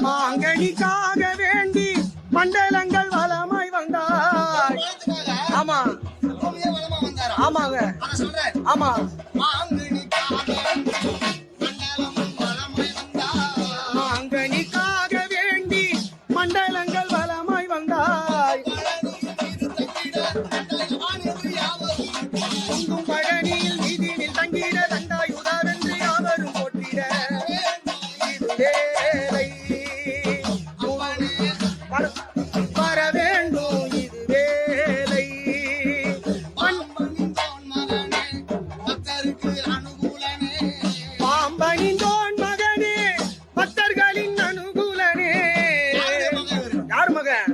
மாங்கனிக்காக வேண்டி மண்டலங்கள் வளமாய் வந்தாய். ஆமா ஆமாங்க ஆமா. மாங்கனிக்காக வேண்டி மண்டலங்கள் வளமாய் வந்தாய். பழனியில் வீதியில் தங்கிட தண்டாயுதாவென்று யாவரும் போற்றிட வர வேண்டும் இது வேலை. பாம்பனிந்தோன் மகனே பக்தர்களின் அனுகூலனே. யார் மகன்?